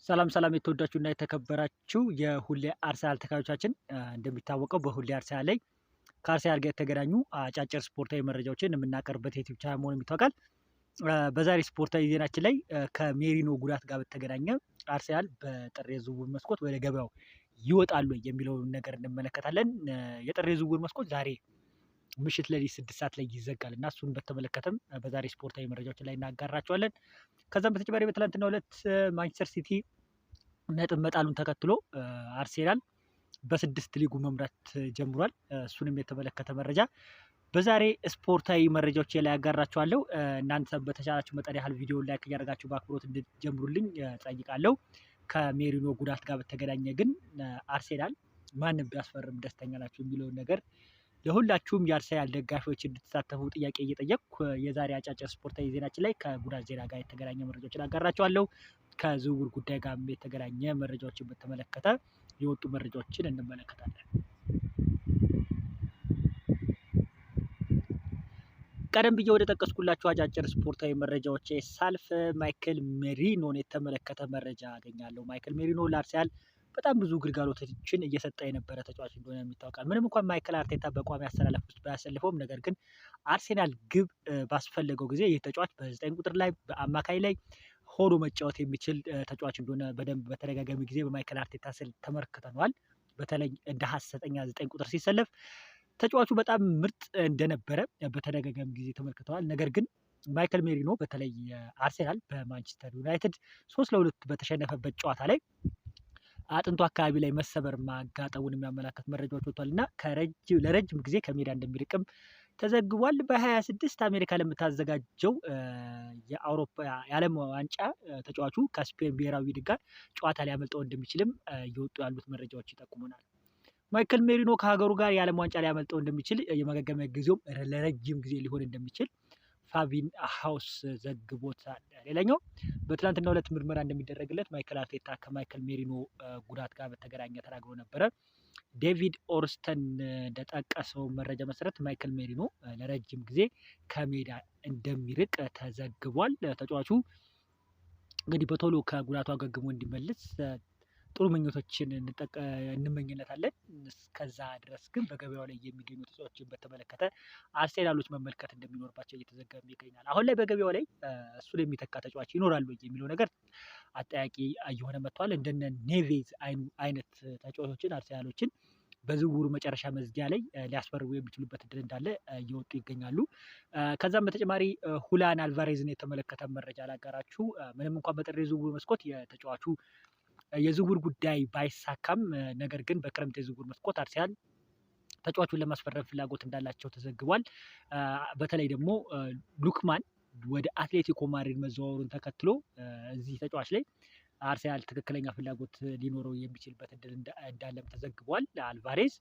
ሰላም ሰላም የተወዳችሁና የተከበራችሁ የሁሌ አርሰናል ተከታዮቻችን እንደሚታወቀው በሁሌ አርሰናል ላይ ከአርሰናል ጋር የተገናኙ አጫጭር ስፖርታዊ መረጃዎችን የምናቀርብበት የዩቲዩብ ቻናል መሆኑን ይታወቃል። በዛሬ ስፖርታዊ ዜናችን ላይ ከሜሪኖ ጉዳት ጋር በተገናኘ አርሰናል በጥር የዝውውር መስኮት ወደ ገበያው ይወጣሉ የሚለውን ነገር እንመለከታለን። የጥር የዝውውር መስኮት ዛሬ ምሽት ሌሊት 6 ሰዓት ላይ ይዘጋል እና እሱን በተመለከተም በዛሬ ስፖርታዊ መረጃዎች ላይ እናጋራቸዋለን። ከዛም በተጨማሪ በትላንትናው ዕለት ማንቸስተር ሲቲ ነጥብ መጣሉን ተከትሎ አርሴናል በስድስት ሊጉ መምራት ጀምሯል። እሱንም የተመለከተ መረጃ በዛሬ ስፖርታዊ መረጃዎች ላይ ያጋራችኋለሁ። እናንተ በተቻላችሁ መጠን ያህል ቪዲዮ ላይክ እያደረጋችሁ በአክብሮት እንድትጀምሩልኝ ጠይቃለሁ። ከሜሪኖ ጉዳት ጋር በተገናኘ ግን አርሴናል ማንም ቢያስፈርም ደስተኛ ናችሁ የሚለውን ነገር ለሁላችሁም የአርሰናል ደጋፊዎች እንድትሳተፉ ጥያቄ እየጠየቅኩ የዛሬ አጫጭር ስፖርታዊ ዜናችን ላይ ከጉዳት ዜና ጋር የተገናኘ መረጃዎችን አጋራችኋለሁ። ከዝውውር ጉዳይ ጋር የተገናኘ መረጃዎችን በተመለከተ የወጡ መረጃዎችን እንመለከታለን። ቀደም ብዬ ወደ ጠቀስኩላችሁ አጫጭር ስፖርታዊ መረጃዎች ሳልፍ ማይክል ሜሪኖን የተመለከተ መረጃ አገኛለሁ። ማይክል ሜሪኖ ለአርሰናል በጣም ብዙ ግልጋሎቶችን እየሰጠ የነበረ ተጫዋች እንደሆነ ይታወቃል። ምንም እንኳን ማይክል አርቴታ በቋሚ አሰላለፍ ውስጥ ባያሰልፈውም፣ ነገር ግን አርሴናል ግብ ባስፈለገው ጊዜ ይህ ተጫዋች በ9 ቁጥር ላይ በአማካይ ላይ ሆኖ መጫወት የሚችል ተጫዋች እንደሆነ በደንብ በተደጋጋሚ ጊዜ በማይክል አርቴታ ስል ተመልክተነዋል። በተለይ እንደ ሀሰተኛ 9 ቁጥር ሲሰለፍ ተጫዋቹ በጣም ምርጥ እንደነበረ በተደጋጋሚ ጊዜ ተመልክተዋል። ነገር ግን ማይክል ሜሪኖ በተለይ አርሴናል በማንቸስተር ዩናይትድ 3-2 በተሸነፈበት ጨዋታ ላይ አጥንቱ አካባቢ ላይ መሰበር ማጋጠሙን የሚያመላክት መረጃዎች ወጥቷል እና ለረጅም ጊዜ ከሜዳ እንደሚርቅም ተዘግቧል። በ26 አሜሪካ ለምታዘጋጀው የአውሮፓ የዓለም ዋንጫ ተጫዋቹ ከስፔን ብሔራዊ ሊግ ጋር ጨዋታ ሊያመልጠው እንደሚችልም እየወጡ ያሉት መረጃዎች ይጠቁሙናል። ማይክል ሜሪኖ ከሀገሩ ጋር የዓለም ዋንጫ ሊያመልጠው እንደሚችል የመገገሚያ ጊዜውም ለረጅም ጊዜ ሊሆን እንደሚችል ፋቢን ሃውስ ዘግቦታል። ሌላኛው በትናንትናው ዕለት ምርመራ እንደሚደረግለት ማይክል አርቴታ ከማይክል ሜሪኖ ጉዳት ጋር በተገናኘ ተናግሮ ነበረ። ዴቪድ ኦርስተን እንደጠቀሰው መረጃ መሰረት ማይክል ሜሪኖ ለረጅም ጊዜ ከሜዳ እንደሚርቅ ተዘግቧል። ተጫዋቹ እንግዲህ በቶሎ ከጉዳቱ አገግሞ እንዲመልስ ጥሩ ምኞቶችን እንመኝለታለን። እስከዛ ድረስ ግን በገበያው ላይ የሚገኙ ተጫዋቾችን በተመለከተ አርሴናሎች መመልከት እንደሚኖርባቸው እየተዘገበ ይገኛል። አሁን ላይ በገበያው ላይ እሱን የሚተካ ተጫዋች ይኖራሉ የሚለው ነገር አጠያቂ እየሆነ መጥቷል። እንደነ ኔቬዝ አይነት ተጫዋቾችን አርሴናሎችን በዝውውሩ መጨረሻ መዝጊያ ላይ ሊያስፈርሙ የሚችሉበት እድል እንዳለ እየወጡ ይገኛሉ። ከዛም በተጨማሪ ሁላን አልቫሬዝን የተመለከተ መረጃ ላጋራችሁ። ምንም እንኳን በጥር የዝውውር መስኮት የተጫዋቹ የዝውውር ጉዳይ ባይሳካም፣ ነገር ግን በክረምት የዝውውር መስኮት አርሰናል ተጫዋቹን ለማስፈረም ፍላጎት እንዳላቸው ተዘግቧል። በተለይ ደግሞ ሉክማን ወደ አትሌቲኮ ማድሪድ መዘዋወሩን ተከትሎ እዚህ ተጫዋች ላይ አርሰናል ትክክለኛ ፍላጎት ሊኖረው የሚችልበት እድል እንዳለም ተዘግቧል። አልቫሬዝ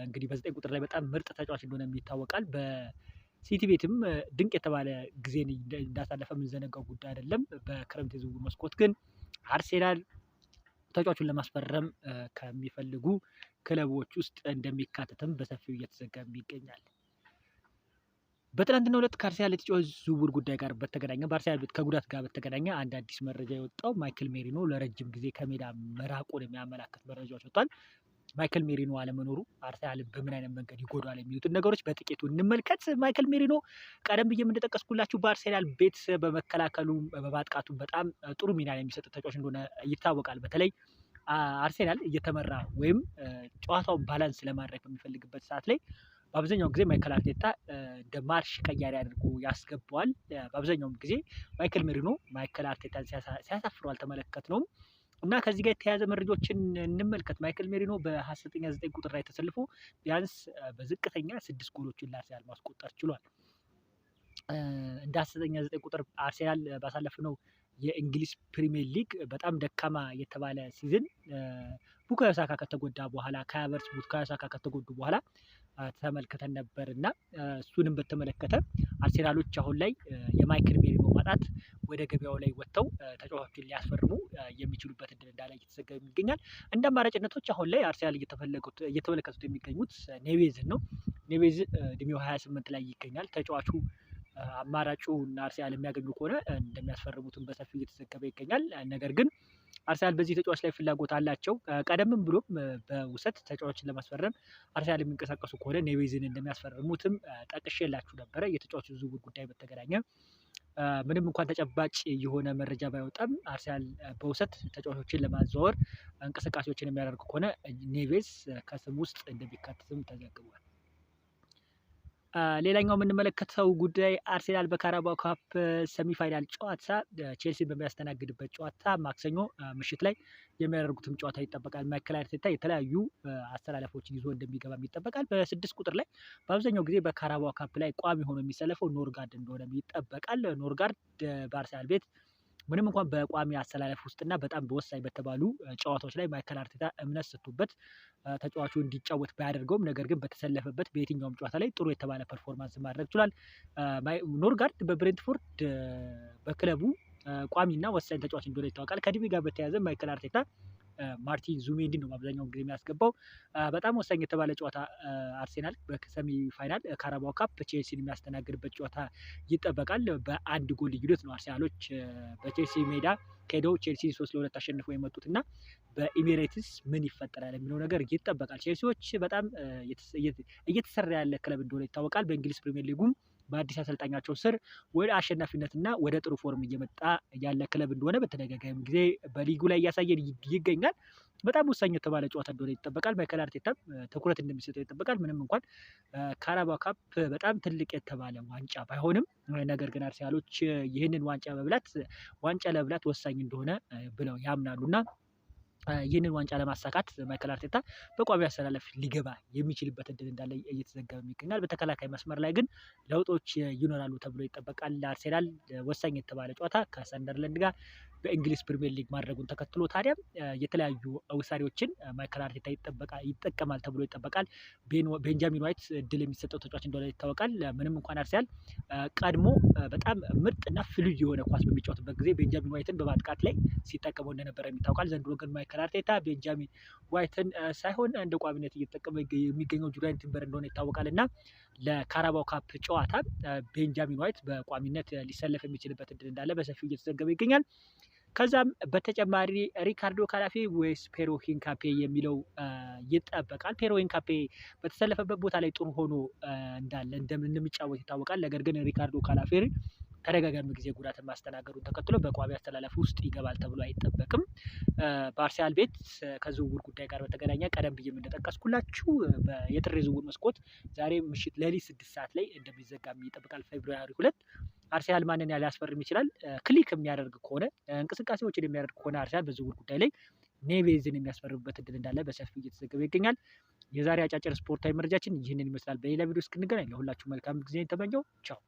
እንግዲህ በ9 ቁጥር ላይ በጣም ምርጥ ተጫዋች እንደሆነ ይታወቃል። በሲቲ ቤትም ድንቅ የተባለ ጊዜን እንዳሳለፈ የምንዘነጋው ጉዳይ አይደለም። በክረምት የዝውውር መስኮት ግን አርሴናል ተጫዋቹን ለማስፈረም ከሚፈልጉ ክለቦች ውስጥ እንደሚካተትም በሰፊው እየተዘገበ ይገኛል። በትናንትናው ዕለት ከአርሰናል የተጫዋች ዝውውር ጉዳይ ጋር በተገናኘ በአርሰናል ቤት ከጉዳት ጋር በተገናኘ አንድ አዲስ መረጃ የወጣው ማይክል ሜሪኖ ለረጅም ጊዜ ከሜዳ መራቁን የሚያመላክት መረጃዎች ወጥቷል። ማይክል ሜሪኖ አለመኖሩ አርሰናልን በምን አይነት መንገድ ይጎዳል የሚሉትን ነገሮች በጥቂቱ እንመልከት። ማይክል ሜሪኖ ቀደም ብዬ እንደጠቀስኩላችሁ በአርሰናል ቤት በመከላከሉ በማጥቃቱ በጣም ጥሩ ሚና የሚሰጥ ተጫዋች እንደሆነ ይታወቃል። በተለይ አርሰናል እየተመራ ወይም ጨዋታውን ባላንስ ለማድረግ በሚፈልግበት ሰዓት ላይ በአብዛኛው ጊዜ ማይክል አርቴታ እንደ ማርሽ ቀያሪ አድርጎ ያስገባዋል። በአብዛኛውም ጊዜ ማይክል ሜሪኖ ማይክል አርቴታን ሲያሳፍረው አልተመለከትነውም እና ከዚህ ጋር የተያያዘ መረጃዎችን እንመልከት። ማይክል ሜሪኖ በሀሰተኛ 9 ቁጥር ላይ ተሰልፎ ቢያንስ በዝቅተኛ 6 ጎሎችን ለአርሰናል ማስቆጠር ችሏል። እንደ ሀሰተኛ 9 ቁጥር አርሰናል ባሳለፍነው የእንግሊዝ ፕሪሚየር ሊግ በጣም ደካማ የተባለ ሲዝን ቡካዮ ሳካ ከተጎዳ በኋላ ከሀቨርትዝ ቡካዮ ሳካ ከተጎዱ በኋላ ተመልክተን ነበር እና እሱንም በተመለከተ አርሴናሎች አሁን ላይ የማይክል ሜሪኖ ማጣት ወደ ገበያው ላይ ወጥተው ተጫዋቾችን ሊያስፈርሙ የሚችሉበት እድል እንዳለ እየተዘገበ ይገኛል። እንደ አማራጭነቶች አሁን ላይ አርሰናል እየተመለከቱት የሚገኙት ኔቬዝን ነው። ኔቬዝ እድሜው 28 ላይ ይገኛል። ተጫዋቹ አማራጩ አርሰናል የሚያገኙ ከሆነ እንደሚያስፈርሙትም በሰፊው እየተዘገበ ይገኛል። ነገር ግን አርሰናል በዚህ ተጫዋች ላይ ፍላጎት አላቸው። ቀደምም ብሎም በውሰት ተጫዋችን ለማስፈረም አርሰናል የሚንቀሳቀሱ ከሆነ ኔቬዝን እንደሚያስፈርሙትም ጠቅሼላችሁ ነበረ። የተጫዋቹ ዝውውር ጉዳይ በተገናኘ ምንም እንኳን ተጨባጭ የሆነ መረጃ ባይወጣም አርሰናል በውሰት ተጫዋቾችን ለማዘዋወር እንቅስቃሴዎችን የሚያደርግ ከሆነ ኔቬዝ ከስም ውስጥ እንደሚካተትም ተዘግቧል። ሌላኛው የምንመለከተው ጉዳይ አርሴናል በካራባኦ ካፕ ሰሚፋይናል ጨዋታ ቼልሲን በሚያስተናግድበት ጨዋታ ማክሰኞ ምሽት ላይ የሚያደርጉትም ጨዋታ ይጠበቃል። ማይክል አርቴታ የተለያዩ አስተላለፎችን ይዞ እንደሚገባም ይጠበቃል። በ6 ቁጥር ላይ በአብዛኛው ጊዜ በካራባኦ ካፕ ላይ ቋሚ ሆኖ የሚሰለፈው ኖርጋርድ እንደሆነ ይጠበቃል። ኖርጋርድ በአርሰናል ቤት ምንም እንኳን በቋሚ አሰላለፍ ውስጥና በጣም በወሳኝ በተባሉ ጨዋታዎች ላይ ማይክል አርቴታ እምነት ሰጥቶበት ተጫዋቹ እንዲጫወት ባያደርገውም ነገር ግን በተሰለፈበት በየትኛውም ጨዋታ ላይ ጥሩ የተባለ ፐርፎርማንስ ማድረግ ችሏል። ኖርጋርድ በብሬንትፎርድ በክለቡ ቋሚና ወሳኝ ተጫዋች እንደሆነ ይታወቃል። ከእድሜ ጋር በተያያዘ ማይክል አርቴታ ማርቲን ዙሜንዲን ነው አብዛኛውን ጊዜ የሚያስገባው። በጣም ወሳኝ የተባለ ጨዋታ አርሴናል በሰሚ ፋይናል ካራባኦ ካፕ ቼልሲን የሚያስተናግድበት ጨዋታ ይጠበቃል። በአንድ ጎል ልዩነት ነው አርሰናሎች በቼልሲ ሜዳ ከሄደው ቼልሲ 3-2 አሸንፈው የመጡት እና በኢሜሬትስ ምን ይፈጠራል የሚለው ነገር ይጠበቃል። ቼልሲዎች በጣም እየተሰራ ያለ ክለብ እንደሆነ ይታወቃል። በእንግሊዝ ፕሪሚየር ሊጉም በአዲስ አሰልጣኛቸው ስር ወደ አሸናፊነትና ወደ ጥሩ ፎርም እየመጣ ያለ ክለብ እንደሆነ በተደጋጋሚ ጊዜ በሊጉ ላይ እያሳየን ይገኛል። በጣም ወሳኝ የተባለ ጨዋታ እንደሆነ ይጠበቃል። ማይክል አርቴታም ትኩረት እንደሚሰጠው ይጠበቃል። ምንም እንኳን ካራባኦ ካፕ በጣም ትልቅ የተባለ ዋንጫ ባይሆንም ነገር ግን አርሰናሎች ይህንን ዋንጫ ለመብላት ወሳኝ እንደሆነ ብለው ያምናሉና ይህንን ዋንጫ ለማሳካት ማይክል አርቴታ በቋሚ አሰላለፍ ሊገባ የሚችልበት እድል እንዳለ እየተዘገበ ይገኛል። በተከላካይ መስመር ላይ ግን ለውጦች ይኖራሉ ተብሎ ይጠበቃል። አርሴናል ወሳኝ የተባለ ጨዋታ ከሰንደርላንድ ጋር በእንግሊዝ ፕሪሚየር ሊግ ማድረጉን ተከትሎ ታዲያ የተለያዩ ውሳኔዎችን ማይክል አርቴታ ይጠቀማል ተብሎ ይጠበቃል። ቤንጃሚን ዋይት እድል የሚሰጠው ተጫዋች እንደሆነ ይታወቃል። ምንም እንኳን አርሰናል ቀድሞ በጣም ምርጥና ፍሉድ የሆነ ኳስ በሚጫወትበት ጊዜ ቤንጃሚን ዋይትን በማጥቃት ላይ ሲጠቀመው እንደነበረ ይታወቃል። ዘንድሮ ግን ማይክል አርቴታ ቤንጃሚን ዋይትን ሳይሆን እንደ ቋሚነት እየተጠቀመ የሚገኘው ጁሪያን ቲምበር እንደሆነ ይታወቃል እና ለካራባኦ ካፕ ጨዋታ ቤንጃሚን ዋይት በቋሚነት ሊሰለፍ የሚችልበት እድል እንዳለ በሰፊው እየተዘገበ ይገኛል። ከዛም በተጨማሪ ሪካርዶ ካላፊ ወይስ ፔሮ ሂንካፔ የሚለው ይጠበቃል። ፔሮ ሂንካፔ በተሰለፈበት ቦታ ላይ ጥሩ ሆኖ እንዳለ እንደሚጫወት ይታወቃል። ነገር ግን ሪካርዶ ካላፊዮሪ ተደጋጋሚ ጊዜ ጉዳትን ማስተናገዱን ተከትሎ በቋሚ አስተላለፍ ውስጥ ይገባል ተብሎ አይጠበቅም። በአርሰናል ቤት ከዝውውር ጉዳይ ጋር በተገናኘ ቀደም ብዬ እንደጠቀስኩላችሁ የጥር ዝውውር መስኮት ዛሬ ምሽት ሌሊት 6 ሰዓት ላይ እንደሚዘጋም ይጠበቃል። ፌብሩዋሪ 2 አርሰናል ማንን ሊያስፈርም ይችላል? ክሊክ የሚያደርግ ከሆነ እንቅስቃሴዎችን የሚያደርግ ከሆነ አርሰናል በዝውውር ጉዳይ ላይ ኔቬዝን የሚያስፈርምበት እድል እንዳለ በሰፊው እየተዘገበ ይገኛል። የዛሬ አጫጭር ስፖርታዊ መረጃችን ይህንን ይመስላል። በሌላ ቪዲዮ እስክንገናኝ ለሁላችሁ መልካም ጊዜ ተመኘው። ቻው።